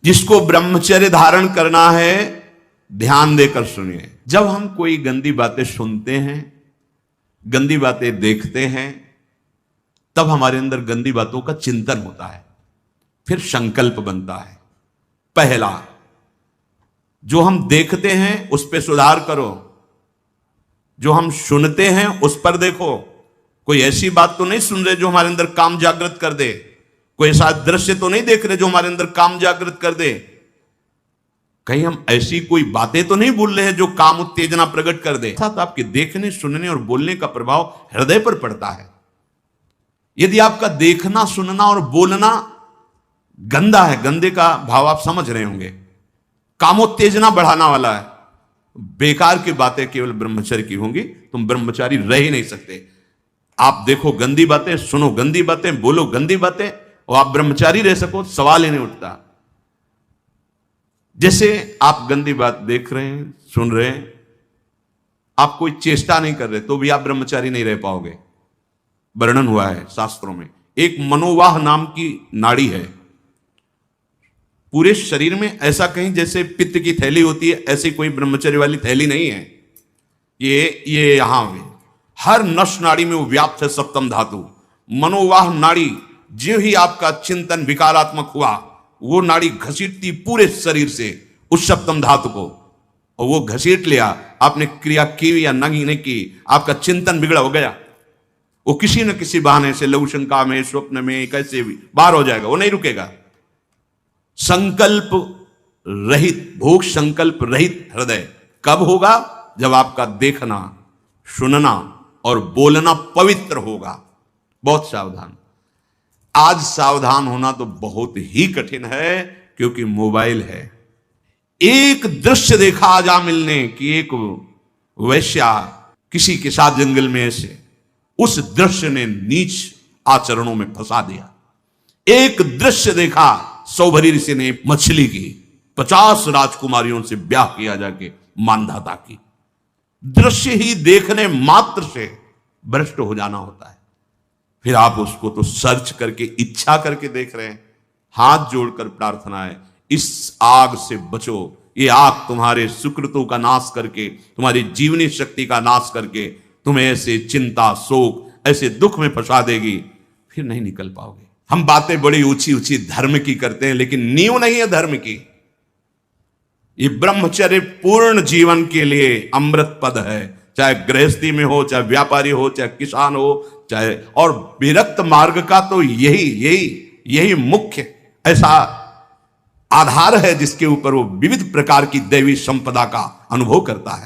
जिसको ब्रह्मचर्य धारण करना है, ध्यान देकर सुनिए। जब हम कोई गंदी बातें सुनते हैं, गंदी बातें देखते हैं, तब हमारे अंदर गंदी बातों का चिंतन होता है, फिर संकल्प बनता है। पहला, जो हम देखते हैं उस पर सुधार करो, जो हम सुनते हैं उस पर देखो। कोई ऐसी बात तो नहीं सुन रहे जो हमारे अंदर काम जागृत कर दे, कोई ऐसा दृश्य तो नहीं देख रहे जो हमारे अंदर काम जागृत कर दे, कहीं हम ऐसी कोई बातें तो नहीं बोल रहे हैं जो काम उत्तेजना प्रकट कर दे। साथ आपके देखने, सुनने और बोलने का प्रभाव हृदय पर पड़ता है। यदि आपका देखना, सुनना और बोलना गंदा है, गंदे का भाव आप समझ रहे होंगे, कामोत्तेजना बढ़ाना वाला है, बेकार की बातें केवल ब्रह्मचर्य की होंगी, तुम ब्रह्मचारी रह ही नहीं सकते। आप देखो गंदी बातें, सुनो गंदी बातें, बोलो गंदी बातें, और आप ब्रह्मचारी रह सको, सवाल ही नहीं उठता। जैसे आप गंदी बात देख रहे हैं, सुन रहे हैं, आप कोई चेष्टा नहीं कर रहे, तो भी आप ब्रह्मचारी नहीं रह पाओगे। वर्णन हुआ है शास्त्रों में, एक मनोवाह नाम की नाड़ी है पूरे शरीर में, ऐसा कहीं जैसे पित्त की थैली होती है, ऐसी कोई ब्रह्मचर्य वाली थैली नहीं है। ये यहां में हर नस नाड़ी में वो व्याप्त है सप्तम धातु। मनोवाह नाड़ी, जो ही आपका चिंतन विकारात्मक हुआ, वो नाड़ी घसीटती पूरे शरीर से उस सप्तम धातु को, और वो घसीट लिया, आपने क्रिया की या नहीं की, आपका चिंतन बिगड़ा हो गया, वो किसी न किसी बहाने से लघु शंका में, स्वप्न में, कैसे भी बाहर हो जाएगा, वो नहीं रुकेगा। संकल्प रहित, भोग संकल्प रहित हृदय कब होगा? जब आपका देखना, सुनना और बोलना पवित्र होगा। बहुत सावधान। आज सावधान होना तो बहुत ही कठिन है, क्योंकि मोबाइल है। एक दृश्य देखा आज मिलने की, एक वैश्या किसी के साथ जंगल में ऐसे, उस दृश्य ने नीच आचरणों में फंसा दिया। एक दृश्य देखा, सौभरी ऋषि ने मछली की 50 राजकुमारियों से ब्याह किया जाके मानधाता की। दृश्य ही देखने मात्र से भ्रष्ट हो जाना होता है। फिर आप उसको तो सर्च करके, इच्छा करके देख रहे हैं। हाथ जोड़कर प्रार्थना है, इस आग से बचो। ये आग तुम्हारे सुकृतों का नाश करके, तुम्हारी जीवनी शक्ति का नाश करके तुम्हें ऐसे चिंता, शोक, ऐसे दुख में फंसा देगी, फिर नहीं निकल पाओगे। हम बातें बड़ी ऊंची ऊंची धर्म की करते हैं, लेकिन नींव नहीं है धर्म की। ये ब्रह्मचर्य पूर्ण जीवन के लिए अमृत पद है, चाहे गृहस्थी में हो, चाहे व्यापारी हो, चाहे किसान हो, चाहे, और विरक्त मार्ग का तो यही मुख्य ऐसा आधार है जिसके ऊपर वो विविध प्रकार की दैवी संपदा का अनुभव करता है।